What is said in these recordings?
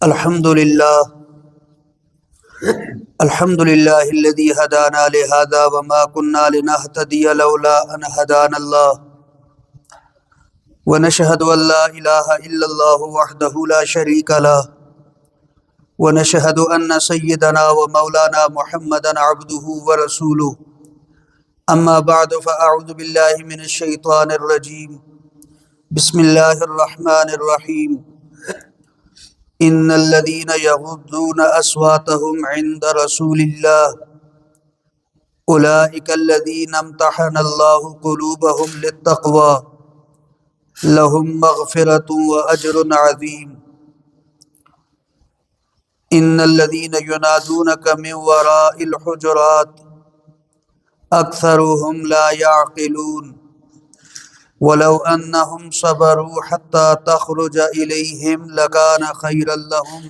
الحمد لله الحمد لله الذي هدانا لهذا وما كنا لنهتدي لولا أن هدانا الله ونشهد أن لا إله إلا الله وحده لا شريك له ونشهد أن سيدنا ومولانا محمدا عبده ورسوله أما بعد فأعوذ بالله من الشيطان الرجيم بسم الله الرحمن الرحيم ان الذين يغضون اصواتهم عند رسول الله اولئك الذين امتحن الله قلوبهم للتقوى لهم مغفرة واجر عظيم ان الذين ينادونك من وراء الحجرات اكثرهم لا يعقلون ولو أنهم صبروا حتى تخرج إليهم لكان خيرا لهم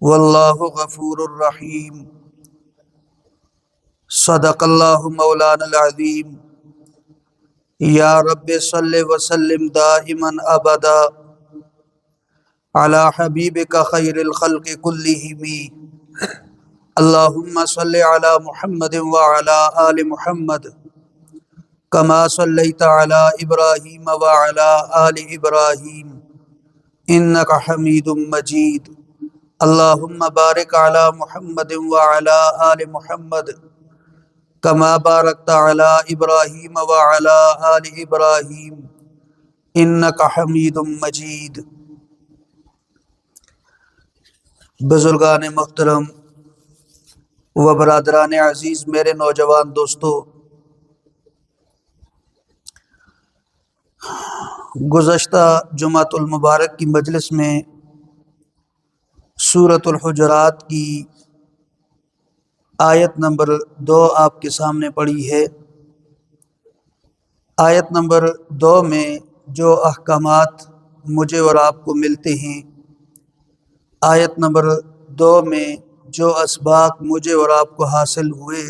والله غفور رحيم صدق الله مولانا العظيم يا رب صل وسلم دائما أبدا على حبيبك خير الخلق كلهم اللهم صل على محمد وعلى آل محمد كما صليت على إبراهيم وعلى آل إبراهيم إنك حميد مجيد اللهم بارك على محمد وعلى آل محمد كما باركت على إبراهيم وعلى آل إبراهيم إنك حميد مجيد۔ بزرگان محترم و برادران عزیز، میرے نوجوان دوستو، گزشتہ جمعۃ المبارک کی مجلس میں سورۃ الحجرات کی آیت نمبر 2 آپ کے سامنے پڑھی ہے۔ آیت نمبر 2 میں جو احکامات مجھے اور آپ کو ملتے ہیں، آیت نمبر 2 میں جو اسباق مجھے اور آپ کو حاصل ہوئے،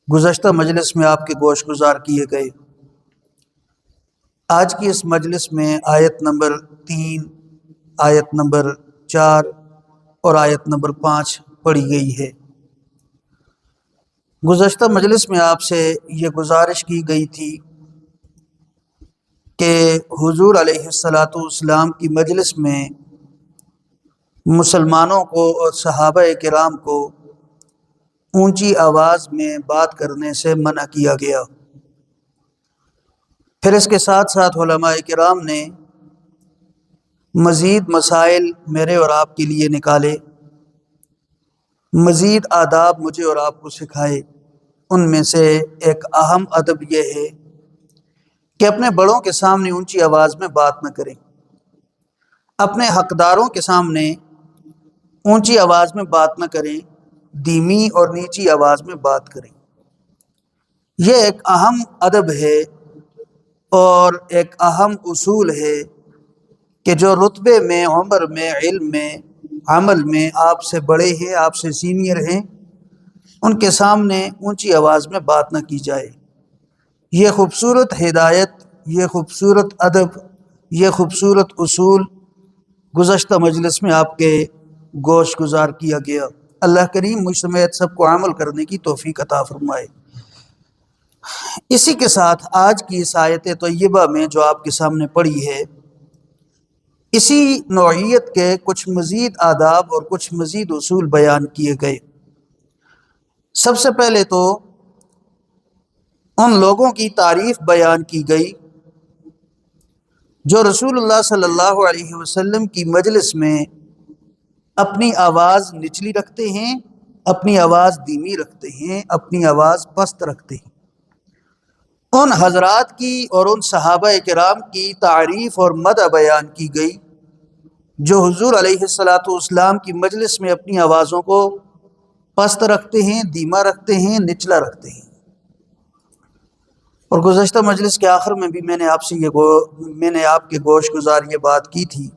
گزشتہ مجلس میں آپ کے گوش گزار کیے گئے۔ آج کی اس مجلس میں آیت نمبر 3، آیت نمبر 4 اور آیت نمبر 5 پڑھی گئی ہے۔ گزشتہ مجلس میں آپ سے یہ گزارش کی گئی تھی کہ حضور علیہ الصلاۃ والسلام کی مجلس میں مسلمانوں کو اور صحابہ کرام کو اونچی آواز میں بات کرنے سے منع کیا گیا۔ پھر اس کے ساتھ ساتھ علماء کرام نے مزید مسائل میرے اور آپ کے لیے نکالے، مزید آداب مجھے اور آپ کو سکھائے۔ ان میں سے ایک اہم ادب یہ ہے کہ اپنے بڑوں کے سامنے اونچی آواز میں بات نہ کریں، اپنے حقداروں کے سامنے اونچی آواز میں بات نہ کریں، دھیمی اور نیچی آواز میں بات کریں۔ یہ ایک اہم ادب ہے اور ایک اہم اصول ہے کہ جو رتبے میں، عمر میں، علم میں، عمل میں آپ سے بڑے ہیں، آپ سے سینئر ہیں، ان کے سامنے اونچی آواز میں بات نہ کی جائے۔ یہ خوبصورت ہدایت، یہ خوبصورت ادب، یہ خوبصورت اصول گزشتہ مجلس میں آپ کے گوش گزار کیا گیا۔ اللہ کریم مجھ سمیت سب کو عمل کرنے کی توفیق عطا فرمائے۔ اسی کے ساتھ آج کی اس آیت طیبہ میں جو آپ کے سامنے پڑھی ہے، اسی نوعیت کے کچھ مزید آداب اور کچھ مزید اصول بیان کیے گئے۔ سب سے پہلے تو ان لوگوں کی تعریف بیان کی گئی جو رسول اللہ صلی اللہ علیہ وسلم کی مجلس میں اپنی آواز نچلی رکھتے ہیں، اپنی آواز دھیمی رکھتے ہیں، اپنی آواز پست رکھتے ہیں۔ ان حضرات کی اور ان صحابہ کرام کی تعریف اور مدح بیان کی گئی جو حضور علیہ الصلاۃ والسلام کی مجلس میں اپنی آوازوں کو پست رکھتے ہیں، دھیما رکھتے ہیں، نچلا رکھتے ہیں۔ اور گزشتہ مجلس کے آخر میں بھی میں نے آپ کے گوش گزار یہ بات کی تھی،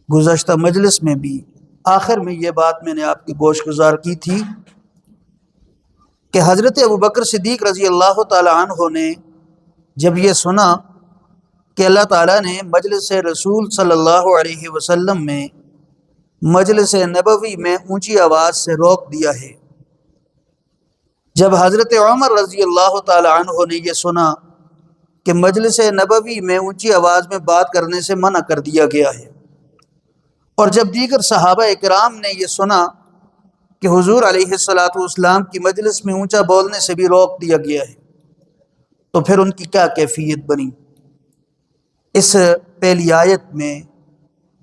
گزشتہ مجلس میں بھی آخر میں یہ بات میں نے آپ کے گوش گزار کی تھی کہ حضرت ابوبکر صدیق رضی اللہ تعالی عنہ نے جب یہ سنا کہ اللہ تعالیٰ نے مجلس رسول صلی اللہ علیہ وسلم میں مجلس نبوی میں اونچی آواز سے روک دیا ہے۔ جب حضرت عمر رضی اللہ تعالی عنہ نے یہ سنا کہ مجلس نبوی میں اونچی آواز میں بات کرنے سے منع کر دیا گیا ہے، اور جب دیگر صحابہ اکرام نے یہ سنا کہ حضور علیہ الصلاۃ والسلام کی مجلس میں اونچا بولنے سے بھی روک دیا گیا ہے، تو پھر ان کی کیا کیفیت بنی؟ اس پہلی آیت میں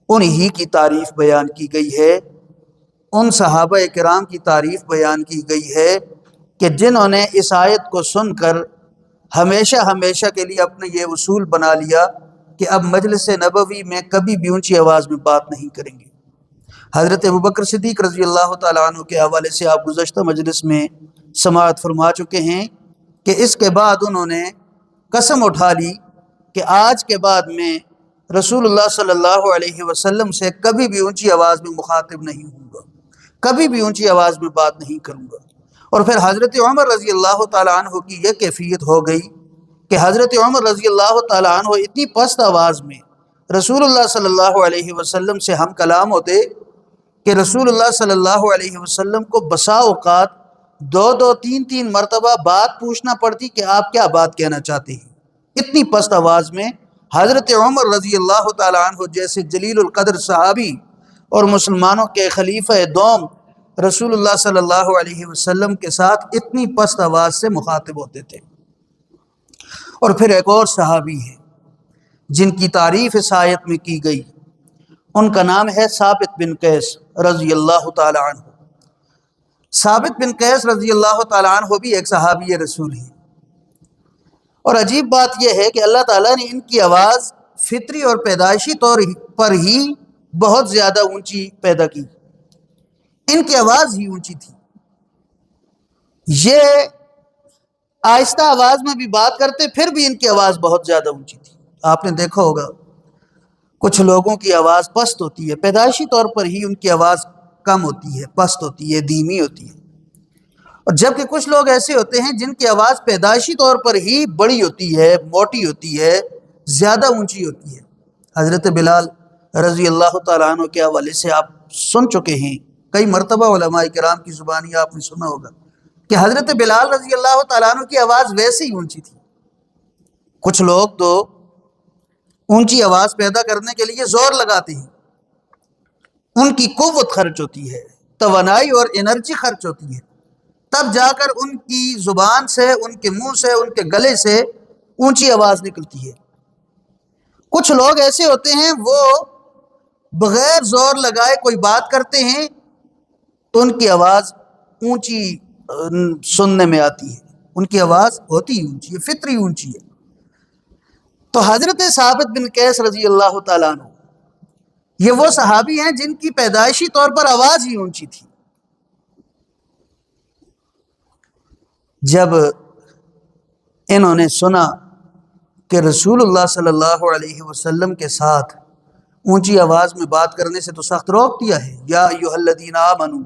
انہی کی تعریف بیان کی گئی ہے، ان صحابہ کرام کی تعریف بیان کی گئی ہے کہ جنہوں نے اس آیت کو سن کر ہمیشہ ہمیشہ کے لیے اپنے یہ اصول بنا لیا کہ اب مجلس نبوی میں کبھی بھی اونچی آواز میں بات نہیں کریں گے۔ حضرت ابوبکر صدیق رضی اللہ تعالیٰ عنہ کے حوالے سے آپ گزشتہ مجلس میں سماعت فرما چکے ہیں کہ اس کے بعد انہوں نے قسم اٹھا لی کہ آج کے بعد میں رسول اللہ صلی اللہ علیہ وسلم سے کبھی بھی اونچی آواز میں مخاطب نہیں ہوں گا، کبھی بھی اونچی آواز میں بات نہیں کروں گا۔ اور پھر حضرت عمر رضی اللہ تعالیٰ عنہ کی یہ کیفیت ہو گئی کہ حضرت عمر رضی اللہ تعالیٰ عنہ اتنی پست آواز میں رسول اللہ صلی اللہ علیہ وسلم سے ہم کلام ہوتے کہ رسول اللہ صلی اللہ علیہ وسلم کو بسا اوقات دو دو تین تین مرتبہ بات پوچھنا پڑتی کہ آپ کیا بات کہنا چاہتے ہیں۔ اتنی پست آواز میں حضرت عمر رضی اللہ تعالیٰ عنہ جیسے جلیل القدر صحابی اور مسلمانوں کے خلیفہ دوم رسول اللہ صلی اللہ علیہ وسلم کے ساتھ اتنی پست آواز سے مخاطب ہوتے تھے۔ اور پھر ایک اور صحابی ہے جن کی تعریف اس آیت میں کی گئی، ان کا نام ہے ثابت بن قیس رضی اللہ تعالی عنہ۔ ثابت بن قیس رضی اللہ تعالی عنہ بھی ایک صحابی رسول ہیں، اور عجیب بات یہ ہے کہ اللہ تعالیٰ نے ان کی آواز فطری اور پیدائشی طور پر ہی بہت زیادہ اونچی پیدا کی، ان کی آواز ہی اونچی تھی۔ یہ آہستہ آواز میں بھی بات کرتے پھر بھی ان کی آواز بہت زیادہ اونچی تھی۔ آپ نے دیکھا ہوگا کچھ لوگوں کی آواز پست ہوتی ہے، پیدائشی طور پر ہی ان کی آواز کم ہوتی ہے، پست ہوتی ہے، دھیمی ہوتی ہے، اور جبکہ کچھ لوگ ایسے ہوتے ہیں جن کی آواز پیدائشی طور پر ہی بڑی ہوتی ہے، موٹی ہوتی ہے، زیادہ اونچی ہوتی ہے۔ حضرت بلال رضی اللہ تعالیٰ عنہ کے حوالے سے آپ سن چکے ہیں، کئی مرتبہ علماء کرام کی زبانی آپ نے سنا ہوگا کہ حضرت بلال رضی اللہ تعالیٰ عنہ کی آواز ویسے ہی اونچی تھی۔ کچھ لوگ تو اونچی آواز پیدا کرنے کے لیے زور لگاتے ہیں، ان کی قوت خرچ ہوتی ہے، توانائی اور انرجی خرچ ہوتی ہے، تب جا کر ان کی زبان سے، ان کے منہ سے، ان کے گلے سے اونچی آواز نکلتی ہے۔ کچھ لوگ ایسے ہوتے ہیں وہ بغیر زور لگائے کوئی بات کرتے ہیں تو ان کی آواز اونچی سننے میں آتی ہے، ان کی آواز ہوتی اونچی ہے، فطری اونچی ہے۔ تو حضرت ثابت بن قیس رضی اللہ تعالیٰ عنہ یہ وہ صحابی ہیں جن کی پیدائشی طور پر آواز ہی اونچی تھی۔ جب انہوں نے سنا کہ رسول اللہ صلی اللہ علیہ وسلم کے ساتھ اونچی آواز میں بات کرنے سے تو سخت روک دیا ہے، یا ایھا الذین آمنوا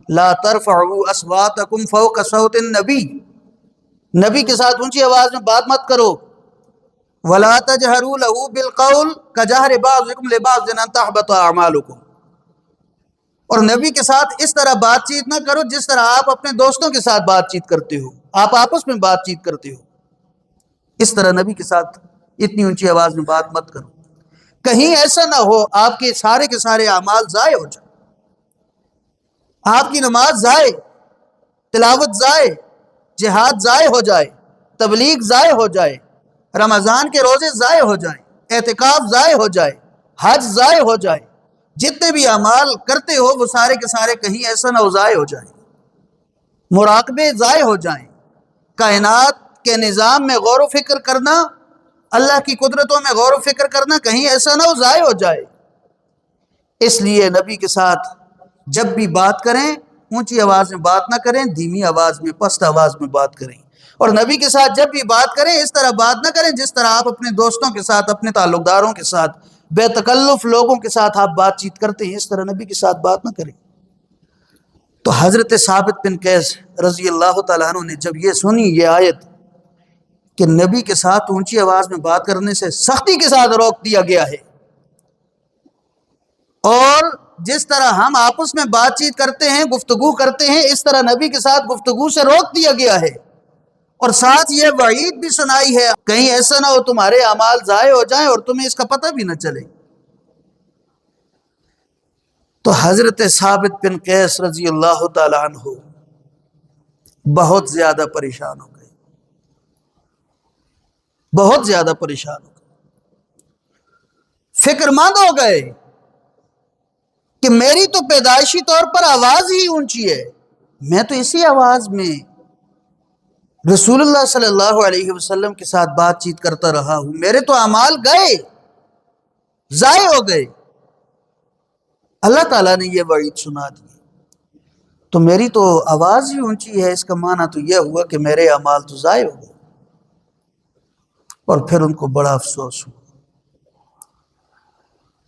لا ترفعوا اصواتکم فوق صوت النبی، نبی کے ساتھ اونچی آواز میں بات مت کرو، ولا تجہروا لہ بالقول کجہر بعضکم لبعض ان تحبط اعمالکم، اور نبی کے ساتھ اس طرح بات چیت نہ کرو جس طرح آپ اپنے دوستوں کے ساتھ بات چیت کرتے ہو، آپ آپس میں بات چیت کرتے ہو، اس طرح نبی کے ساتھ اتنی اونچی آواز میں بات مت کرو، کہیں ایسا نہ ہو آپ کے سارے اعمال ضائع ہو جائیں، آپ کی نماز ضائع، تلاوت ضائع، جہاد ضائع ہو جائے، تبلیغ ضائع ہو جائے، رمضان کے روزے ضائع ہو جائیں، اعتکاف ضائع ہو جائے، حج ضائع ہو جائے، جتنے بھی اعمال کرتے ہو وہ سارے کے سارے کہیں ایسا نہ ہو ضائع ہو جائیں، مراقبے ضائع ہو جائیں، کائنات کے نظام میں غور و فکر کرنا، اللہ کی قدرتوں میں غور و فکر کرنا کہیں ایسا نہ ہو ضائع ہو جائے۔ اس لیے نبی کے ساتھ جب بھی بات کریں اونچی آواز میں بات نہ کریں، دھیمی آواز میں، پست آواز میں بات کریں، اور نبی کے ساتھ جب بھی بات کریں اس طرح بات نہ کریں جس طرح آپ اپنے دوستوں کے ساتھ، اپنے تعلق داروں کے ساتھ، بے تکلف لوگوں کے ساتھ آپ بات چیت کرتے ہیں، اس طرح نبی کے ساتھ بات نہ کریں۔ تو حضرت ثابت بن قیس رضی اللہ تعالیٰ عنہ نے جب یہ سنی یہ آیت کہ نبی کے ساتھ اونچی آواز میں بات کرنے سے سختی کے ساتھ روک دیا گیا ہے، اور جس طرح ہم آپس میں بات چیت کرتے ہیں، گفتگو کرتے ہیں، اس طرح نبی کے ساتھ گفتگو سے روک دیا گیا ہے، اور ساتھ یہ وعید بھی سنائی ہے کہیں ایسا نہ ہو تمہارے اعمال ضائع ہو جائیں اور تمہیں اس کا پتہ بھی نہ چلے۔ تو حضرت ثابت بن قیس رضی اللہ تعالیٰ عنہ بہت زیادہ پریشان ہو گئے، بہت زیادہ پریشان ہو گئے، فکر مند ہو گئے کہ میری تو پیدائشی طور پر آواز ہی اونچی ہے، میں تو اسی آواز میں رسول اللہ صلی اللہ علیہ وسلم کے ساتھ بات چیت کرتا رہا ہوں، میرے تو اعمال گئے، ضائع ہو گئے۔ اللہ تعالیٰ نے یہ وعید سنا دی، تو میری تو آواز ہی اونچی ہے، اس کا معنی تو یہ ہوا کہ میرے اعمال تو ضائع ہو گئے۔ اور پھر ان کو بڑا افسوس ہوا،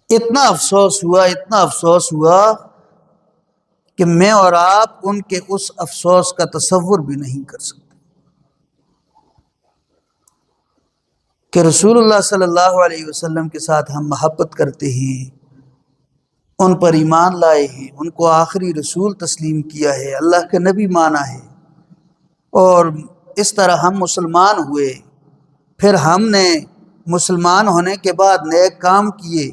اتنا افسوس ہوا، اتنا افسوس ہوا کہ میں اور آپ ان کے اس افسوس کا تصور بھی نہیں کر سکتے کہ رسول اللہ صلی اللہ علیہ وسلم کے ساتھ ہم محبت کرتے ہیں، ان پر ایمان لائے ہیں، ان کو آخری رسول تسلیم کیا ہے، اللہ کے نبی مانا ہے، اور اس طرح ہم مسلمان ہوئے، پھر ہم نے مسلمان ہونے کے بعد نیک کام کیے،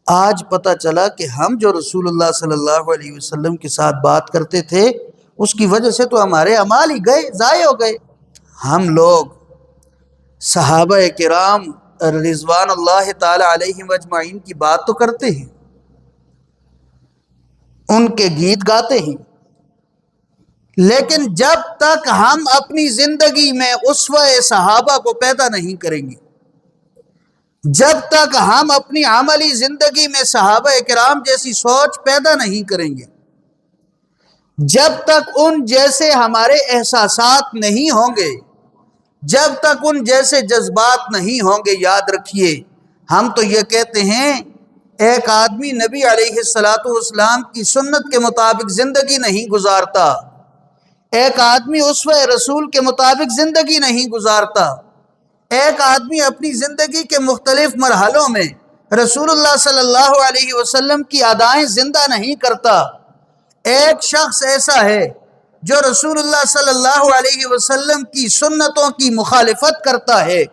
آج پتہ چلا کہ ہم جو رسول اللہ صلی اللہ علیہ وسلم کے ساتھ بات کرتے تھے اس کی وجہ سے تو ہمارے اعمال ہی گئے، ضائع ہو گئے۔ ہم لوگ صحابہ کرام رضوان اللہ تعالی علیہم اجمعین کی بات تو کرتے ہیں، ان کے گیت گاتے ہیں، لیکن جب تک ہم اپنی زندگی میں اسوہ صحابہ کو پیدا نہیں کریں گے، جب تک ہم اپنی عملی زندگی میں صحابہ کرام جیسی سوچ پیدا نہیں کریں گے، جب تک ان جیسے ہمارے احساسات نہیں ہوں گے، جب تک ان جیسے جذبات نہیں ہوں گے، یاد رکھیے ہم تو یہ کہتے ہیں ایک آدمی نبی علیہ الصلاۃ والسلام کی سنت کے مطابق زندگی نہیں گزارتا، ایک آدمی اسوہ رسول کے مطابق زندگی نہیں گزارتا، ایک آدمی اپنی زندگی کے مختلف مرحلوں میں رسول اللہ صلی اللہ علیہ وسلم کی ادائیں زندہ نہیں کرتا۔ ایک شخص ایسا ہے جو رسول اللہ صلی اللہ علیہ وسلم کی سنتوں کی مخالفت کرتا ہے،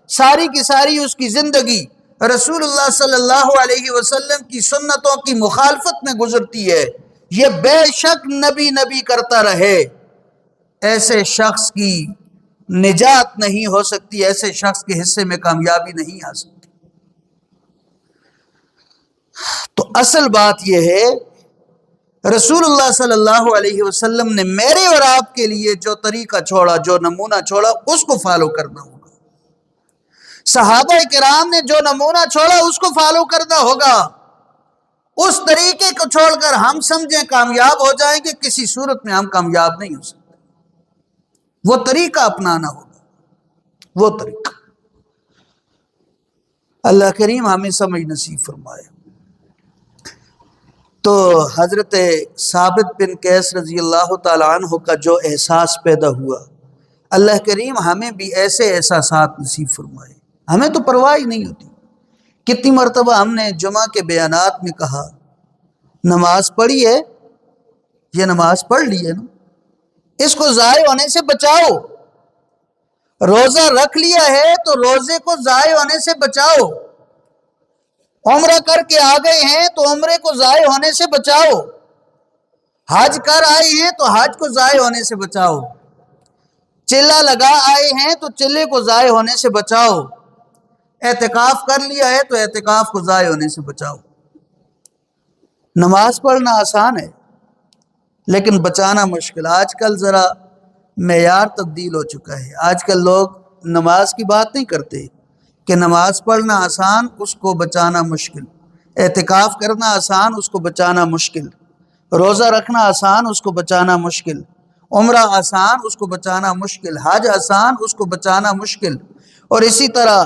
ساری کی ساری اس کی زندگی رسول اللہ صلی اللہ علیہ وسلم کی سنتوں کی مخالفت میں گزرتی ہے، یہ بے شک نبی نبی کرتا رہے، ایسے شخص کی نجات نہیں ہو سکتی، ایسے شخص کے حصے میں کامیابی نہیں آ سکتی۔ تو اصل بات یہ ہے رسول اللہ صلی اللہ علیہ وسلم نے میرے اور آپ کے لیے جو طریقہ چھوڑا، جو نمونہ چھوڑا، اس کو فالو کرنا ہوگا۔ صحابہ کرام نے جو نمونہ چھوڑا اس کو فالو کرنا ہوگا۔ اس طریقے کو چھوڑ کر ہم سمجھیں کامیاب ہو جائیں گے، کسی صورت میں ہم کامیاب نہیں ہو سکتے۔ وہ طریقہ اپنانا ہوگا، وہ طریقہ۔ اللہ کریم ہمیں سمجھ نصیب فرمائے۔ تو حضرت ثابت بن قیس رضی اللہ تعالیٰ عنہ کا جو احساس پیدا ہوا، اللہ کریم ہمیں بھی ایسے احساسات نصیب فرمائے۔ ہمیں تو پرواہ ہی نہیں ہوتی۔ کتنی مرتبہ ہم نے جمعہ کے بیانات میں کہا نماز پڑھی ہے، یہ نماز پڑھ لی ہے نا، اس کو ضائع ہونے سے بچاؤ۔ روزہ رکھ لیا ہے تو روزے کو ضائع ہونے سے بچاؤ۔ عمرہ کر کے آ گئے ہیں تو عمرے کو ضائع ہونے سے بچاؤ۔ حج کر آئے ہیں تو حج کو ضائع ہونے سے بچاؤ۔ چلہ لگا آئے ہیں تو چلے کو ضائع ہونے سے بچاؤ۔ اعتکاف کر لیا ہے تو اعتکاف کو ضائع ہونے سے بچاؤ۔ نماز پڑھنا آسان ہے لیکن بچانا مشکل۔ آج کل ذرا معیار تبدیل ہو چکا ہے، آج کل لوگ نماز کی بات نہیں کرتے کہ نماز پڑھنا آسان، اس کو بچانا مشکل، اعتکاف کرنا آسان، اس کو بچانا مشکل، روزہ رکھنا آسان، اس کو بچانا مشکل، عمرہ آسان، اس کو بچانا مشکل، حج آسان، اس کو بچانا مشکل، اور اسی طرح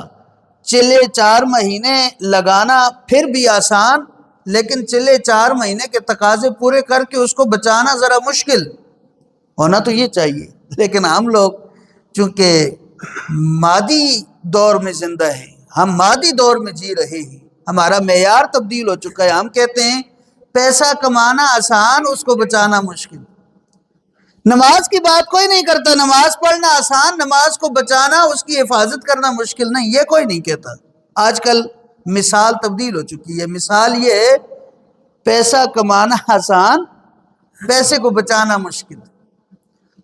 چلے 4 مہینے لگانا پھر بھی آسان، لیکن چلے 4 مہینے کے تقاضے پورے کر کے اس کو بچانا ذرا مشکل ہونا تو یہ چاہیے۔ لیکن ہم لوگ چونکہ مادی دور میں زندہ ہیں، ہم مادی دور میں جی رہے ہیں، ہمارا معیار تبدیل ہو چکا ہے۔ ہم کہتے ہیں پیسہ کمانا آسان، اس کو بچانا مشکل۔ نماز کی بات کوئی نہیں کرتا، نماز پڑھنا آسان، نماز کو بچانا، اس کی حفاظت کرنا مشکل نہیں، یہ کوئی نہیں کہتا۔ آج کل مثال تبدیل ہو چکی ہے، مثال یہ ہے پیسہ کمانا آسان، پیسے کو بچانا مشکل،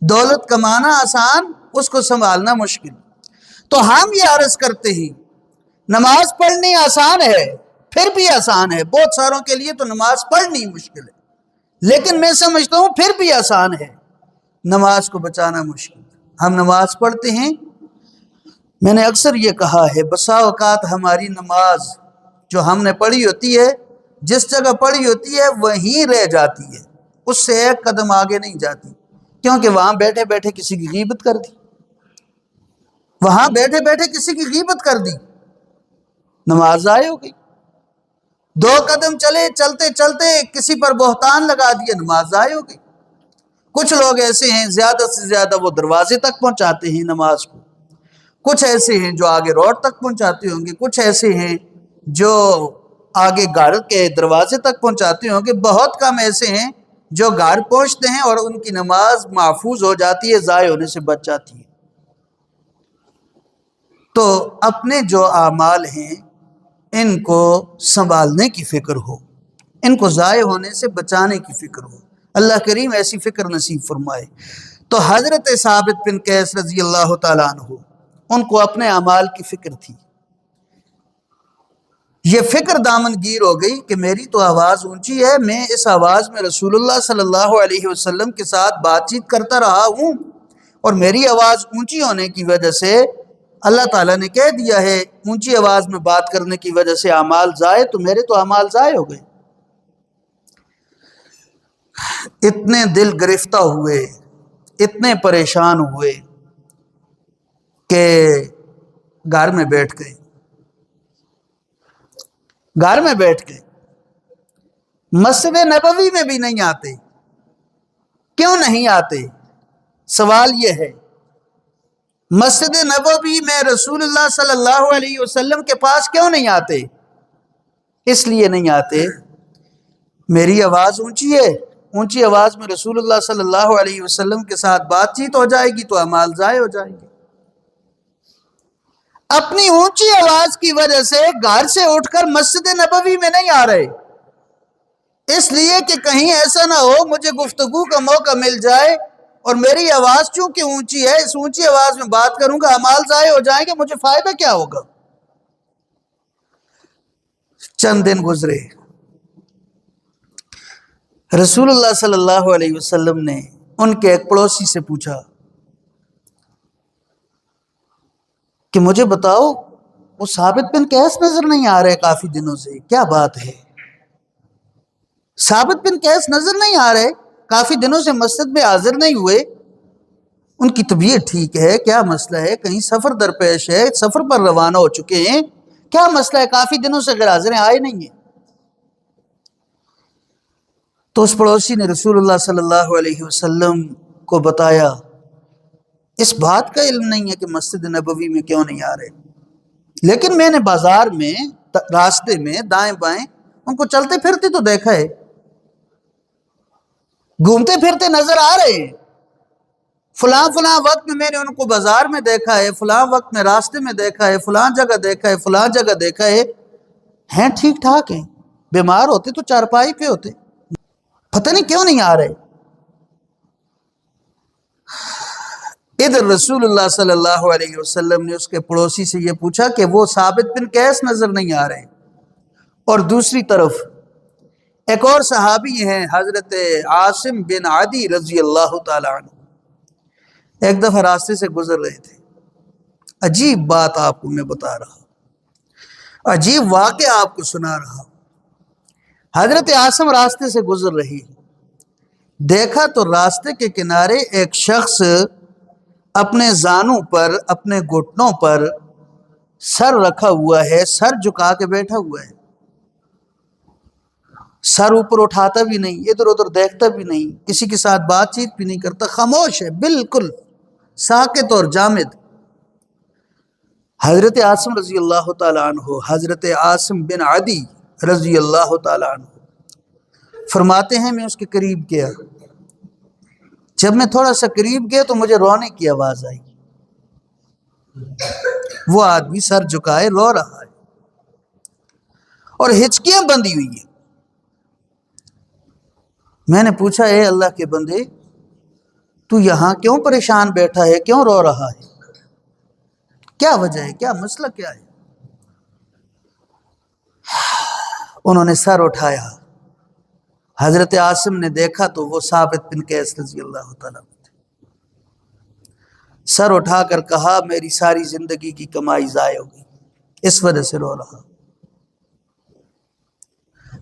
دولت کمانا آسان، اس کو سنبھالنا مشکل۔ تو ہم یہ عرض کرتے ہیں نماز پڑھنی آسان ہے، پھر بھی آسان ہے، بہت ساروں کے لیے تو نماز پڑھنی مشکل ہے، لیکن میں سمجھتا ہوں پھر بھی آسان ہے، نماز کو بچانا مشکل۔ ہم نماز پڑھتے ہیں، میں نے اکثر یہ کہا ہے، بسا اوقات ہماری نماز جو ہم نے پڑھی ہوتی ہے، جس جگہ پڑھی ہوتی ہے وہیں رہ جاتی ہے، اس سے ایک قدم آگے نہیں جاتی، کیونکہ وہاں بیٹھے بیٹھے کسی کی غیبت کر دی، وہاں بیٹھے بیٹھے کسی کی غیبت کر دی، نماز ضائع ہو گئی۔ دو قدم چلے، چلتے چلتے کسی پر بہتان لگا دیا، نماز ضائع ہو گئی۔ کچھ لوگ ایسے ہیں زیادہ سے زیادہ وہ دروازے تک پہنچاتے ہیں نماز کو، کچھ ایسے ہیں جو آگے روڈ تک پہنچاتے ہوں گے، کچھ ایسے ہیں جو آگے گھر کے دروازے تک پہنچاتے ہوں گے، بہت کم ایسے ہیں جو گھر پہنچتے ہیں اور ان کی نماز محفوظ ہو جاتی ہے، ضائع ہونے سے بچ جاتی ہے۔ تو اپنے جو اعمال ہیں ان کو سنبھالنے کی فکر ہو، ان کو ضائع ہونے سے بچانے کی فکر ہو، اللہ کریم ایسی فکر نصیب فرمائے۔ تو حضرت ثابت بن قیس رضی اللہ تعالیٰ عنہ، ان کو اپنے اعمال کی فکر تھی، یہ فکر دامن گیر ہو گئی کہ میری تو آواز اونچی ہے، میں اس آواز میں رسول اللہ صلی اللہ علیہ وسلم کے ساتھ بات چیت کرتا رہا ہوں، اور میری آواز اونچی ہونے کی وجہ سے اللہ تعالیٰ نے کہہ دیا ہے اونچی آواز میں بات کرنے کی وجہ سے اعمال ضائع، تو میرے تو اعمال ضائع ہو گئے۔ اتنے دل گرفتہ ہوئے، اتنے پریشان ہوئے کہ گھر میں بیٹھ گئے، گھر میں بیٹھ گئے، مسجد نبوی میں بھی نہیں آتے۔ کیوں نہیں آتے؟ سوال یہ ہے، مسجد نبوی میں رسول اللہ صلی اللہ علیہ وسلم کے پاس کیوں نہیں آتے؟ اس لیے نہیں آتے میری آواز اونچی ہے، اونچی آواز میں رسول اللہ صلی اللہ علیہ وسلم کے ساتھ بات چیت ہو جائے گی تو اعمال ضائع ہو جائیں گے۔ اپنی اونچی آواز کی وجہ سے گھر سے اٹھ کر مسجد نبوی میں نہیں آ رہے، اس لیے کہ کہیں ایسا نہ ہو مجھے گفتگو کا موقع مل جائے اور میری آواز چونکہ اونچی ہے، اس اونچی آواز میں بات کروں گا اعمال ضائع ہو جائیں گے، مجھے فائدہ کیا ہوگا؟ چند دن گزرے، رسول اللہ صلی اللہ علیہ وسلم نے ان کے ایک پڑوسی سے پوچھا کہ مجھے بتاؤ وہ ثابت بن قیس نظر نہیں آ رہے کافی دنوں سے، کیا بات ہے؟ ثابت بن قیس نظر نہیں آ رہے، کافی دنوں سے مسجد میں حاضر نہیں ہوئے، ان کی طبیعت ٹھیک ہے؟ کیا مسئلہ ہے؟ کہیں سفر درپیش ہے؟ سفر پر روانہ ہو چکے ہیں؟ کیا مسئلہ ہے؟ کافی دنوں سے غیر حاضر ہیں، آئے نہیں ہیں۔ تو اس پڑوسی نے رسول اللہ صلی اللہ علیہ وسلم کو بتایا اس بات کا علم نہیں ہے کہ مسجد نبوی میں کیوں نہیں آ رہے، لیکن میں نے بازار میں راستے میں دائیں بائیں ان کو چلتے پھرتے تو دیکھا ہے، گھومتے پھرتے نظر آ رہے ہیں، فلاں فلاں وقت میں نے ان کو بازار میں دیکھا ہے، فلاں وقت میں راستے میں دیکھا ہے، فلاں جگہ دیکھا ہے، فلاں جگہ دیکھا ہے، ہیں ٹھیک ٹھاک ہیں، بیمار ہوتے تو چارپائی پہ ہوتے، پتہ نہیں کیوں نہیں آ رہے۔ ادھر رسول اللہ صلی اللہ علیہ وسلم نے اس کے پڑوسی سے یہ پوچھا کہ وہ ثابت بن قیس نظر نہیں آ رہے، اور دوسری طرف ایک اور صحابی ہیں حضرت عاصم بن عدی رضی اللہ تعالی عنہ، ایک دفعہ راستے سے گزر رہے تھے، عجیب بات آپ کو میں بتا رہا، عجیب واقعہ آپ کو سنا رہا۔ حضرت عاصم راستے سے گزر رہی، دیکھا تو راستے کے کنارے ایک شخص اپنے زانوں پر، اپنے گھٹنوں پر سر رکھا ہوا ہے، سر جھکا کے بیٹھا ہوا ہے، سر اوپر اٹھاتا بھی نہیں، ادھر ادھر دیکھتا بھی نہیں، کسی کے ساتھ بات چیت بھی نہیں کرتا، خاموش ہے، بالکل ساکت اور جامد۔ حضرت عاصم رضی اللہ تعالیٰ عنہ، حضرت عاصم بن عدی رضی اللہ تعالیٰ عنہ فرماتے ہیں میں اس کے قریب گیا، جب میں تھوڑا سا قریب گیا تو مجھے رونے کی آواز آئی، وہ آدمی سر جھکائے رو رہا ہے اور ہچکیاں بندھی ہوئی ہیں۔ میں نے پوچھا اے اللہ کے بندے، تو یہاں کیوں پریشان بیٹھا ہے، کیوں رو رہا ہے، کیا وجہ ہے، کیا مسئلہ کیا ہے؟ انہوں نے سر اٹھایا، حضرت عاصم نے دیکھا تو وہ ثابت بن قیس رضی اللہ تعالیٰ عنہ تھے۔ سر اٹھا کر کہا میری ساری زندگی کی کمائی ضائع ہو گئی، اس وجہ سے رو رہا۔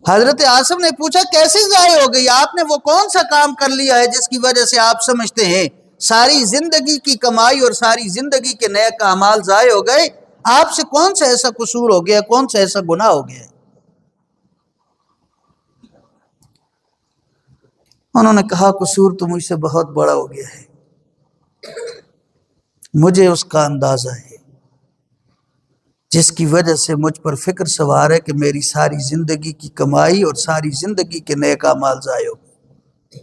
حضرت عاصم نے پوچھا کیسے ضائع ہو گئی، آپ نے وہ کون سا کام کر لیا ہے جس کی وجہ سے آپ سمجھتے ہیں ساری زندگی کی کمائی اور ساری زندگی کے نیک اعمال ضائع ہو گئے؟ آپ سے کون سا ایسا قصور ہو گیا، کون سا ایسا گناہ ہو گیا؟ انہوں نے کہا قصور تو مجھ سے بہت بڑا ہو گیا ہے، مجھے اس کا اندازہ ہے جس کی وجہ سے مجھ پر فکر سوار ہے کہ میری ساری زندگی کی کمائی اور ساری زندگی کے نیک اعمال ضائع ہو گئے۔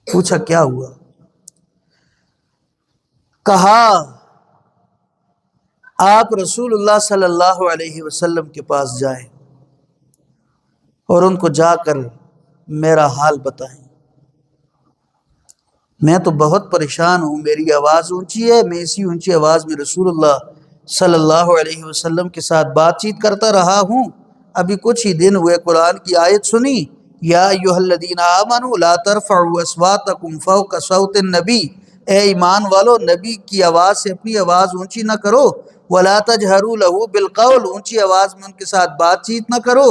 پوچھا کیا ہوا؟ کہا آپ رسول اللہ صلی اللہ علیہ وسلم کے پاس جائیں اور ان کو جا کر میرا حال بتائیں، میں تو بہت پریشان ہوں، میری آواز اونچی ہے، میں اسی اونچی آواز میں رسول اللہ صلی اللہ علیہ وسلم کے ساتھ بات چیت کرتا رہا ہوں، ابھی کچھ ہی دن ہوئے قرآن کی آیت سنی، یا ایھا الذین آمنوا لا ترفعوا اصواتکم فوق صوت النبی، اے ایمان والو نبی کی آواز سے اپنی آواز اونچی نہ کرو، ولا تجہروا لہ بالقول، اونچی آواز میں ان کے ساتھ بات چیت نہ کرو،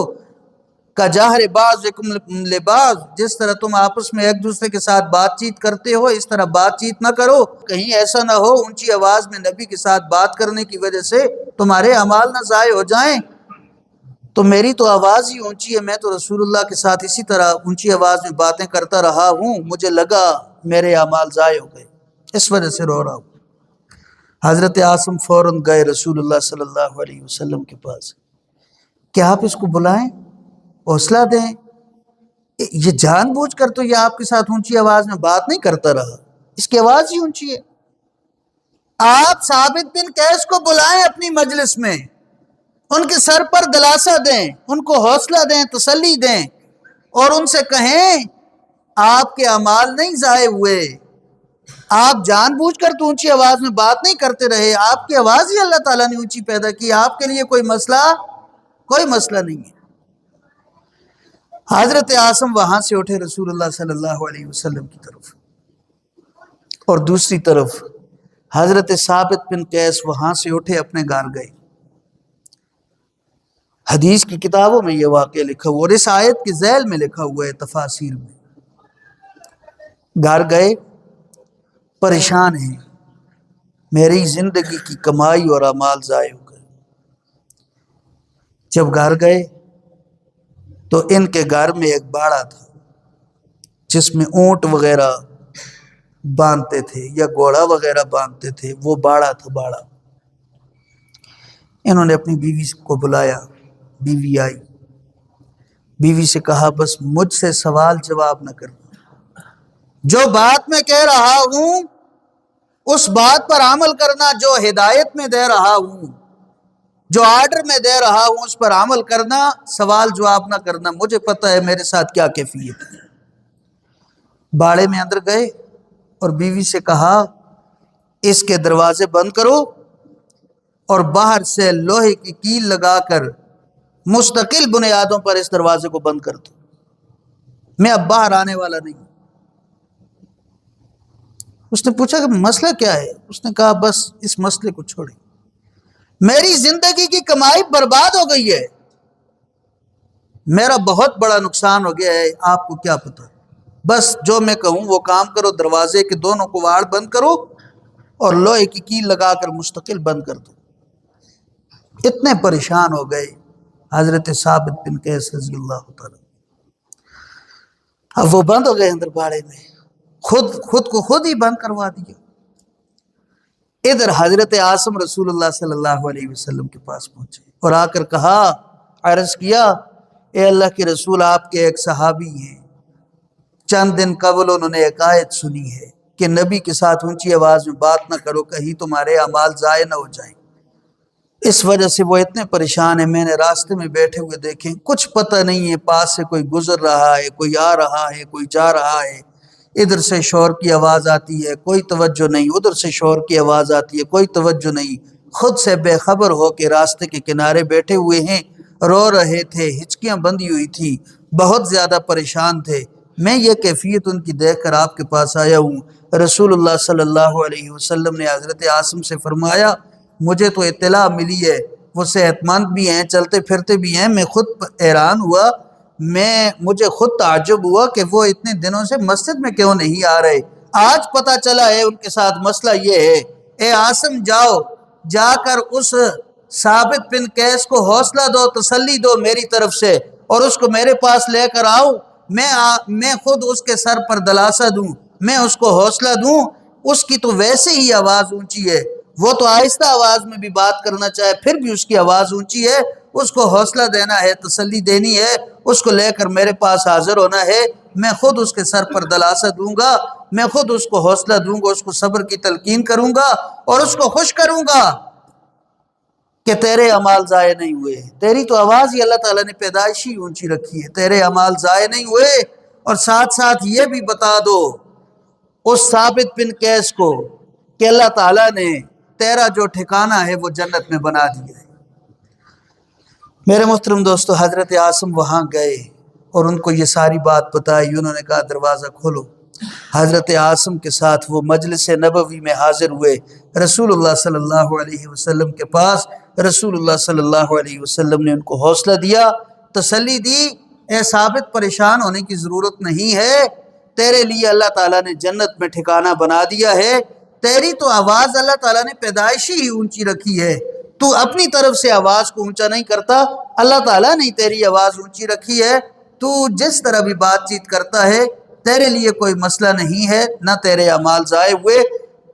کجہر بعضکم لبعض، جس طرح تم آپس میں ایک دوسرے کے ساتھ بات چیت کرتے ہو اس طرح بات چیت نہ کرو، کہیں ایسا نہ ہو اونچی آواز میں نبی کے ساتھ بات کرنے کی وجہ سے تمہارے اعمال نہ ضائع ہو جائیں۔ تو میری تو آواز ہی اونچی ہے، میں تو رسول اللہ کے ساتھ اسی طرح اونچی آواز میں باتیں کرتا رہا ہوں، مجھے لگا میرے اعمال ضائع ہو گئے، اس وجہ سے رو رہا ہوں۔ حضرت عاصم فوراً گئے رسول اللہ صلی اللہ علیہ وسلم کے پاس کہ آپ اس کو بلائیں، حوصلہ دیں، یہ جان بوجھ کر تو یہ آپ کے ساتھ اونچی آواز میں بات نہیں کرتا رہا، اس کی آواز ہی اونچی ہے، آپ ثابت بن قیس کو بلائیں اپنی مجلس میں، ان کے سر پر دلاسا دیں، ان کو حوصلہ دیں، تسلی دیں، اور ان سے کہیں آپ کے اعمال نہیں ضائع ہوئے، آپ جان بوجھ کر تو اونچی آواز میں بات نہیں کرتے رہے، آپ کی آواز ہی اللہ تعالیٰ نے اونچی پیدا کی، آپ کے لیے کوئی مسئلہ نہیں ہے۔ حضرت عاصم وہاں سے اٹھے رسول اللہ صلی اللہ علیہ وسلم کی طرف، اور دوسری طرف حضرت ثابت بن قیس وہاں سے اٹھے اپنے گھر گئے۔ حدیث کی کتابوں میں یہ واقعہ لکھا ہوا، اور اس آیت کے ذیل میں لکھا ہوا ہے تفاسیر میں، گھر گئے پریشان ہیں، میری زندگی کی کمائی اور اعمال ضائع ہو گئے۔ جب گھر گئے تو ان کے گھر میں ایک باڑہ تھا جس میں اونٹ وغیرہ باندھتے تھے یا گھوڑا وغیرہ باندھتے تھے، وہ باڑہ تھا باڑہ۔ انہوں نے اپنی بیوی کو بلایا، بیوی آئی، بیوی سے کہا بس مجھ سے سوال جواب نہ کرنا، جو بات میں کہہ رہا ہوں اس بات پر عمل کرنا، جو ہدایت میں دے رہا ہوں، جو آرڈر میں دے رہا ہوں اس پر عمل کرنا، سوال جواب نہ کرنا، مجھے پتہ ہے میرے ساتھ کیا کیفیت ہے۔ باڑے میں اندر گئے اور بیوی سے کہا اس کے دروازے بند کرو اور باہر سے لوہے کی کیل لگا کر مستقل بنیادوں پر اس دروازے کو بند کر دو، میں اب باہر آنے والا نہیں۔ اس نے پوچھا کہ مسئلہ کیا ہے؟ اس نے کہا بس اس مسئلے کو چھوڑیں، میری زندگی کی کمائی برباد ہو گئی ہے، میرا بہت بڑا نقصان ہو گیا ہے، آپ کو کیا پتہ، بس جو میں کہوں وہ کام کرو، دروازے کے دونوں کواڑ بند کرو اور لوہے کی کیل لگا کر مستقل بند کر دو۔ اتنے پریشان ہو گئے حضرت ثابت بن قیس رضی اللہ تعالیٰ، اب وہ بند ہو گئے اندر باڑے میں، خود کو خود ہی بند کروا دیا۔ ادھر حضرت عاصم رسول اللہ صلی اللہ علیہ وسلم کے پاس پہنچے اور آ کر کہا، عرض کیا اے اللہ کے رسول، آپ کے ایک صحابی ہیں، چند دن قبل انہوں نے ایک آیت سنی ہے کہ نبی کے ساتھ اونچی آواز میں بات نہ کرو، کہیں تمہارے اعمال ضائع نہ ہو جائیں۔ اس وجہ سے وہ اتنے پریشان ہیں، میں نے راستے میں بیٹھے ہوئے دیکھیں، کچھ پتہ نہیں ہے، پاس سے کوئی گزر رہا ہے، کوئی آ رہا ہے، کوئی جا رہا ہے، ادھر سے شور کی آواز آتی ہے، کوئی توجہ نہیں، ادھر سے شور کی آواز آتی ہے، کوئی توجہ نہیں، خود سے بے خبر ہو کے راستے کے کنارے بیٹھے ہوئے ہیں، رو رہے تھے، ہچکیاں بندھی ہوئی تھی، بہت زیادہ پریشان تھے۔ میں یہ کیفیت ان کی دیکھ کر آپ کے پاس آیا ہوں۔ رسول اللہ صلی اللہ علیہ وسلم نے حضرت عاصم سے فرمایا، مجھے تو اطلاع ملی ہے، وہ صحت مند بھی ہیں، چلتے پھرتے بھی ہیں، میں خود حیران ہوا، مجھے خود تعجب ہوا کہ وہ اتنے دنوں سے مسجد میں کیوں نہیں آ رہے۔ آج پتہ چلا ہے ان کے ساتھ مسئلہ یہ ہے۔ اے عاصم، جاؤ، جا کر اس ثابت بن قیس کو حوصلہ دو، تسلی دو میری طرف سے، اور اس کو میرے پاس لے کر آؤ، میں خود اس کے سر پر دلاسا دوں، میں اس کو حوصلہ دوں۔ اس کی تو ویسے ہی آواز اونچی ہے، وہ تو آہستہ آواز میں بھی بات کرنا چاہے پھر بھی اس کی آواز اونچی ہے، اس کو حوصلہ دینا ہے، تسلی دینی ہے، اس کو لے کر میرے پاس حاضر ہونا ہے، میں خود اس کے سر پر دلاسا دوں گا، میں خود اس کو حوصلہ دوں گا، اس کو صبر کی تلقین کروں گا اور اس کو خوش کروں گا کہ تیرے اعمال ضائع نہیں ہوئے، تیری تو آواز ہی اللہ تعالیٰ نے پیدائشی اونچی رکھی ہے، تیرے اعمال ضائع نہیں ہوئے۔ اور ساتھ ساتھ یہ بھی بتا دو اس ثابت بن قیس کو کہ اللہ تعالیٰ نے تیرا جو ٹھکانہ ہے وہ جنت میں بنا دیا ہے۔ میرے محترم دوستو، حضرت عاصم وہاں گئے اور ان کو یہ ساری بات بتائی، انہوں نے کہا دروازہ کھولو۔ حضرت عاصم کے ساتھ وہ مجلس نبوی میں حاضر ہوئے، رسول اللہ صلی اللہ علیہ وسلم کے پاس۔ رسول اللہ صلی اللہ علیہ وسلم نے ان کو حوصلہ دیا، تسلی دی، اے ثابت، پریشان ہونے کی ضرورت نہیں ہے، تیرے لیے اللہ تعالیٰ نے جنت میں ٹھکانہ بنا دیا ہے، تیری تو آواز اللہ تعالیٰ نے پیدائشی ہی اونچی رکھی ہے، تو اپنی طرف سے آواز کو اونچا نہیں کرتا، اللہ تعالیٰ نے تیری آواز اونچی رکھی ہے، تو جس طرح بھی بات چیت کرتا ہے تیرے لیے کوئی مسئلہ نہیں ہے، نہ تیرے اعمال ضائع ہوئے۔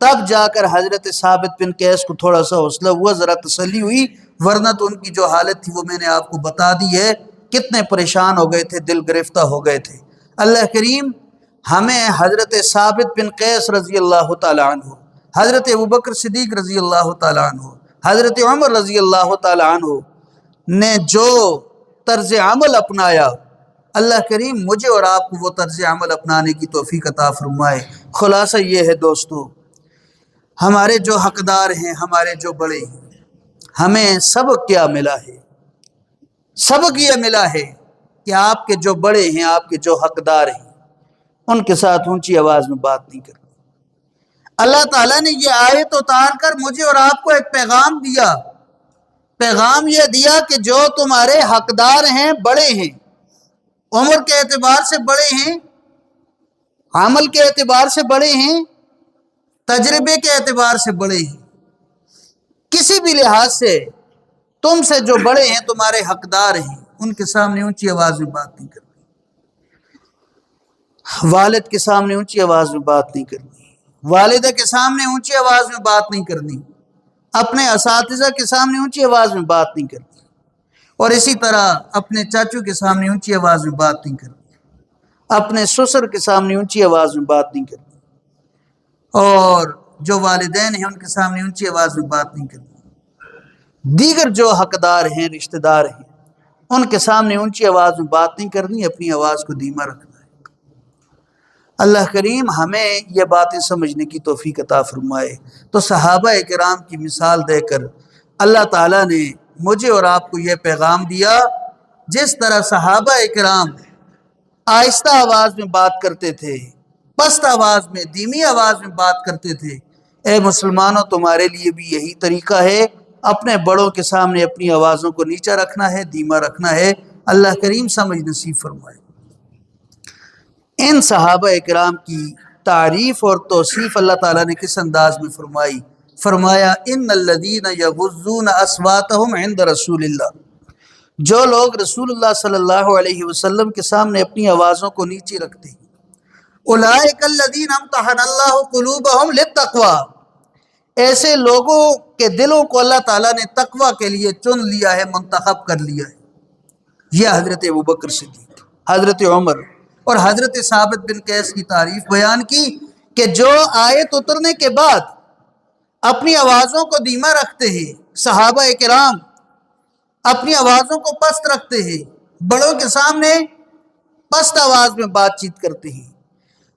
تب جا کر حضرت ثابت بن قیس کو تھوڑا سا حوصلہ ہوا، ذرا تسلی ہوئی، ورنہ تو ان کی جو حالت تھی وہ میں نے آپ کو بتا دی ہے، کتنے پریشان ہو گئے تھے، دل گرفتہ ہو گئے تھے۔ اللہ کریم ہمیں حضرت ثابت بن قیس رضی اللہ تعالیٰ عنہ، حضرت ابوبکر صدیق رضی اللہ تعالیٰ عنہ، حضرت عمر رضی اللہ تعالیٰ عنہ نے جو طرز عمل اپنایا، اللہ کریم مجھے اور آپ کو وہ طرز عمل اپنانے کی توفیق عطا فرمائے۔ خلاصہ یہ ہے دوستو، ہمارے جو حقدار ہیں، ہمارے جو بڑے ہیں، ہمیں سبق کیا ملا ہے؟ سبق یہ ملا ہے کہ آپ کے جو بڑے ہیں، آپ کے جو حقدار ہیں، ان کے ساتھ اونچی آواز میں بات نہیں کرنی۔ اللہ تعالیٰ نے یہ آیت اتار کر مجھے اور آپ کو ایک پیغام دیا، پیغام یہ دیا کہ جو تمہارے حقدار ہیں، بڑے ہیں، عمر کے اعتبار سے بڑے ہیں، عمل کے اعتبار سے بڑے ہیں، تجربے کے اعتبار سے بڑے ہیں، کسی بھی لحاظ سے تم سے جو بڑے ہیں، تمہارے حقدار ہیں، ان کے سامنے اونچی آواز میں بات نہیں کرنی، والد کے سامنے اونچی آواز میں بات نہیں کرنی، والدہ کے سامنے اونچی آواز میں بات نہیں کرنی، اپنے اساتذہ کے سامنے اونچی آواز میں بات نہیں کرنی، اور اسی طرح اپنے چاچو کے سامنے اونچی آواز میں بات نہیں کرنی، اپنے سسر کے سامنے اونچی آواز میں بات نہیں کرنی، اور جو والدین ہیں ان کے سامنے اونچی آواز میں بات نہیں کرنی، دیگر جو حقدار ہیں، رشتہ دار ہیں، ان کے سامنے اونچی آواز میں بات نہیں کرنی، اپنی آواز کو دھیما رکھنا ہے۔ اللہ کریم ہمیں یہ باتیں سمجھنے کی توفیق عطا فرمائے۔ تو صحابہ کرام کی مثال دے کر اللہ تعالیٰ نے مجھے اور آپ کو یہ پیغام دیا، جس طرح صحابہ کرام آہستہ آواز میں بات کرتے تھے، پست آواز میں، دھیمی آواز میں بات کرتے تھے، اے مسلمانوں تمہارے لیے بھی یہی طریقہ ہے، اپنے بڑوں کے سامنے اپنی آوازوں کو نیچا رکھنا ہے، دھیما رکھنا ہے۔ اللہ کریم سمجھ نصیب فرمائے۔ ان صحابہ کرام کی تعریف اور توصیف اللہ تعالیٰ نے کس انداز میں فرمائی؟ فرمایا ان الذین یغضون اصواتهم عند رسول اللہ، جو لوگ رسول اللہ صلی اللہ علیہ وسلم کے سامنے اپنی آوازوں کو نیچے رکھتے ہیں، اولئک الذین امتحن اللہ قلوبهم للتقوی، ایسے لوگوں کے دلوں کو اللہ تعالیٰ نے تقوی کے لیے چن لیا ہے، منتخب کر لیا ہے۔ یہ حضرت ابوبکر صدیق، حضرت عمر اور حضرت ثابت بن قیس کی تعریف بیان کی کہ جو آیت اترنے کے بعد اپنی آوازوں کو دھیما رکھتے ہیں، صحابہ کرام اپنی آوازوں کو پست رکھتے ہیں، بڑوں کے سامنے پست آواز میں بات چیت کرتے ہیں،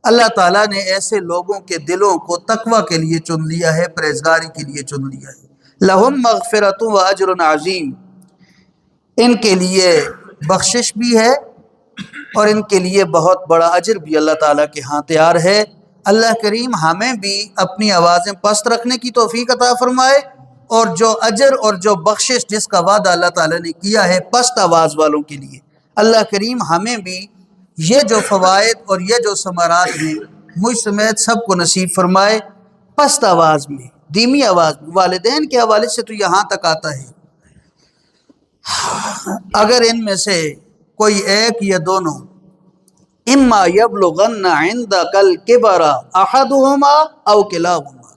اللہ تعالیٰ نے ایسے لوگوں کے دلوں کو تقوی کے لیے چن لیا ہے، پرہیزگاری کے لیے چن لیا ہے۔ لہم مغفرۃ و اجر عظیم، ان کے لیے بخشش بھی ہے اور ان کے لیے بہت بڑا اجر بھی اللہ تعالیٰ کے ہاں تیار ہے۔ اللہ کریم ہمیں بھی اپنی آوازیں پست رکھنے کی توفیق عطا فرمائے، اور جو اجر اور جو بخشش جس کا وعدہ اللہ تعالیٰ نے کیا ہے پست آواز والوں کے لیے، اللہ کریم ہمیں بھی یہ جو فوائد اور یہ جو ثمرات ہیں مجھ سمیت سب کو نصیب فرمائے۔ پست آواز میں، دھیمی آواز میں، والدین کے حوالے سے تو یہاں تک آتا ہے اگر ان میں سے کوئی ایک یا دونوں، اما یبلغن عندک الکبر احدہما او کلاہما،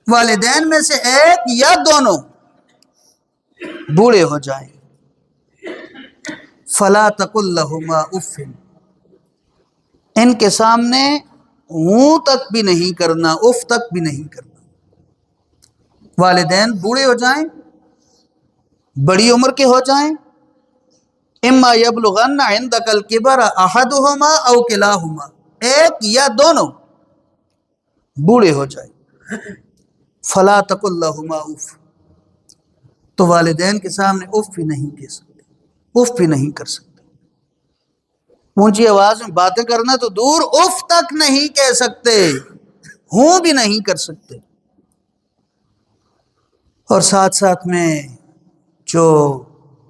والدین میں سے ایک یا دونوں بوڑھے ہو جائیں، فلا تقل لہما اف، ان کے سامنے منہ تک بھی نہیں کرنا، اف تک بھی نہیں کرنا۔ والدین بوڑھے ہو جائیں، بڑی عمر کے ہو جائیں، اما یبلغن عندک الکبر احدہما او کلاہما، ایک یا دونوں بوڑھے ہو جائیں، فلا تقل لہما اف، تو والدین کے سامنے اف بھی نہیں کہہ سکتے، اف بھی نہیں کر سکتے۔ اونچی آواز میں باتیں کرنا تو دور، اف تک نہیں کہہ سکتے، ہوں بھی نہیں کر سکتے۔ اور ساتھ ساتھ میں جو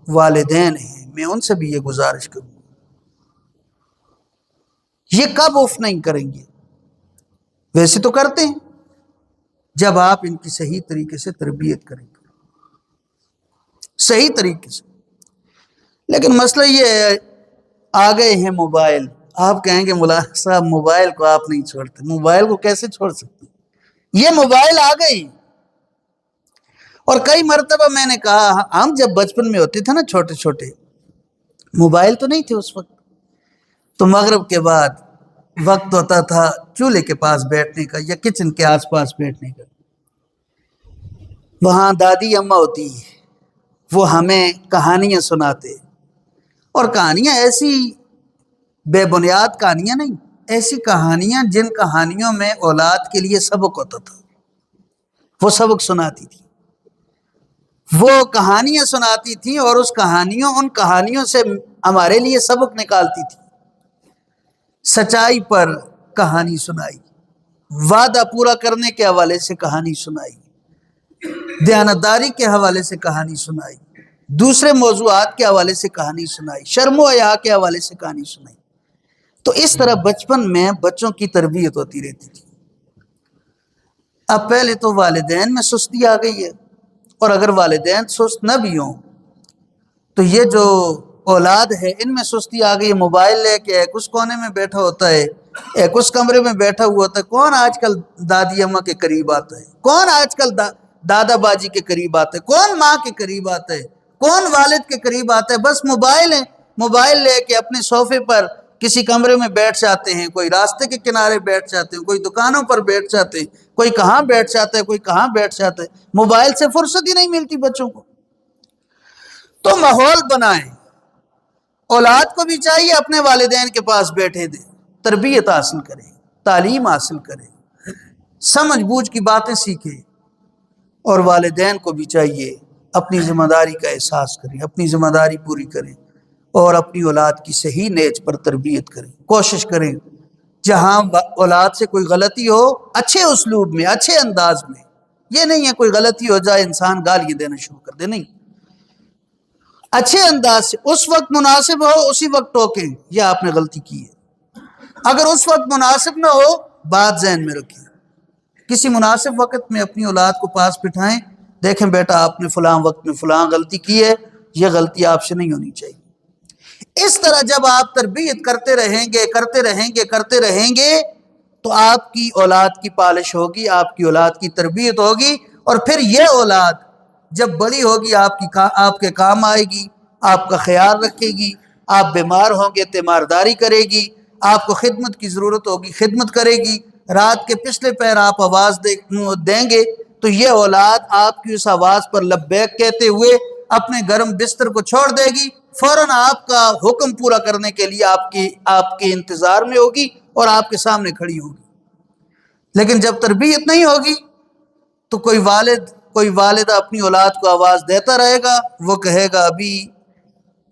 والدین ہیں میں ان سے بھی یہ گزارش کروں، یہ کب اف نہیں کریں گے؟ ویسے تو کرتے ہیں جب آپ ان کی صحیح طریقے سے تربیت کریں گے، صحیح طریقے سے۔ لیکن مسئلہ یہ ہے، آ گئے ہیں موبائل، آپ کہیں گے مولانا صاحب موبائل کو آپ نہیں چھوڑتے، موبائل کو کیسے چھوڑ سکتے؟ یہ موبائل آ گئی، اور کئی مرتبہ میں نے کہا ہم جب بچپن میں ہوتے تھے نا چھوٹے چھوٹے، موبائل تو نہیں تھے اس وقت، تو مغرب کے بعد وقت ہوتا تھا چولہے کے پاس بیٹھنے کا یا کچن کے آس پاس بیٹھنے کا، وہاں دادی اماں ہوتی، وہ ہمیں کہانیاں سناتے، اور کہانیاں ایسی بے بنیاد کہانیاں نہیں، ایسی کہانیاں جن کہانیوں میں اولاد کے لیے سبق ہوتا تھا، وہ سبق سناتی تھی، وہ کہانیاں سناتی تھیں، اور ان کہانیوں سے ہمارے لیے سبق نکالتی تھی۔ سچائی پر کہانی سنائی، وعدہ پورا کرنے کے حوالے سے کہانی سنائی، دیانتداری کے حوالے سے کہانی سنائی، دوسرے موضوعات کے حوالے سے کہانی سنائی، شرم و حیا کے حوالے سے کہانی سنائی۔ تو اس طرح بچپن میں بچوں کی تربیت ہوتی رہتی تھی۔ اب پہلے تو والدین میں سستی آ گئی ہے، اور اگر والدین سست نہ بھی ہوں تو یہ جو اولاد ہے ان میں سستی آ گئی ہے۔ موبائل لے کے ایک اس کونے میں بیٹھا ہوتا ہے، ایک اس کمرے میں بیٹھا ہوا ہوتا ہے۔ کون آج کل دادی اماں کے قریب آتا ہے؟ کون آج کل دادا باجی کے قریب آتا ہے؟ کون ماں کے قریب آتا ہے؟ کون والد کے قریب آتا ہے؟ بس موبائل ہے، موبائل لے کے اپنے صوفے پر کسی کمرے میں بیٹھ جاتے ہیں، کوئی راستے کے کنارے بیٹھ جاتے ہیں، کوئی دکانوں پر بیٹھ جاتے ہیں، کوئی کہاں بیٹھ جاتا ہے، کوئی کہاں بیٹھ جاتا ہے۔ موبائل سے فرصت ہی نہیں ملتی بچوں کو۔ تو ماحول بنائیں، اولاد کو بھی چاہیے اپنے والدین کے پاس بیٹھے دیں، تربیت حاصل کریں، تعلیم حاصل کریں، سمجھ بوجھ کی باتیں سیکھیں، اور والدین کو بھی چاہیے اپنی ذمہ داری کا احساس کریں، اپنی ذمہ داری پوری کریں، اور اپنی اولاد کی صحیح نیج پر تربیت کریں۔ کوشش کریں جہاں اولاد سے کوئی غلطی ہو اچھے اسلوب میں، اچھے انداز میں، یہ نہیں ہے کوئی غلطی ہو جائے انسان گالیاں دینا شروع کر دے، نہیں، اچھے انداز سے اس وقت مناسب ہو اسی وقت ٹوکیں یہ آپ نے غلطی کی ہے۔ اگر اس وقت مناسب نہ ہو بات ذہن میں رکھیں، کسی مناسب وقت میں اپنی اولاد کو پاس بٹھائیں، دیکھیں بیٹا آپ نے فلاں وقت میں فلاں غلطی کی ہے، یہ غلطی آپ سے نہیں ہونی چاہیے۔ اس طرح جب آپ تربیت کرتے رہیں گے تو آپ کی اولاد کی پالش ہوگی، آپ کی اولاد کی تربیت ہوگی، اور پھر یہ اولاد جب بڑی ہوگی آپ کے کام آئے گی، آپ کا خیال رکھے گی، آپ بیمار ہوں گے تیمارداری کرے گی، آپ کو خدمت کی ضرورت ہوگی خدمت کرے گی، رات کے پچھلے پہر آپ آواز دیں گے تو یہ اولاد آپ کی اس آواز پر لبیک کہتے ہوئے اپنے گرم بستر کو چھوڑ دے گی، فوراً آپ کا حکم پورا کرنے کے لیے آپ کے انتظار میں ہوگی اور آپ کے سامنے کھڑی ہوگی۔ لیکن جب تربیت نہیں ہوگی تو کوئی والدہ اپنی اولاد کو آواز دیتا رہے گا، وہ کہے گا ابھی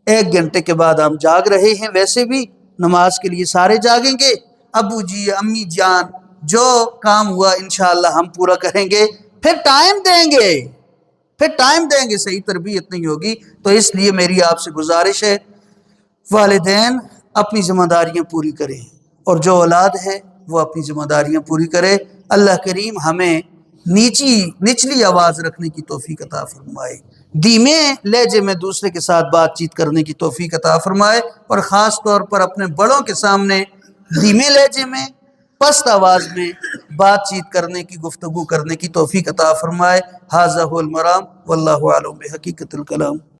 1 گھنٹے کے بعد ہم جاگ رہے ہیں، ویسے بھی نماز کے لیے سارے جاگیں گے، ابو جی امی جان جو کام ہوا انشاءاللہ ہم پورا کریں گے، پھر ٹائم دیں گے، صحیح تربیت نہیں ہوگی۔ تو اس لیے میری آپ سے گزارش ہے والدین اپنی ذمہ داریاں پوری کریں اور جو اولاد ہے وہ اپنی ذمہ داریاں پوری کرے۔ اللہ کریم ہمیں نچلی آواز رکھنے کی توفیق عطا فرمائے، دھیمے لہجے میں دوسرے کے ساتھ بات چیت کرنے کی توفیق عطا فرمائے، اور خاص طور پر اپنے بڑوں کے سامنے دھیمے لہجے میں پست آواز میں بات چیت کرنے کی، گفتگو کرنے کی توفیق عطا فرمائے۔ ھذا ھو المرام واللہ اعلم بحقیقت الکلام۔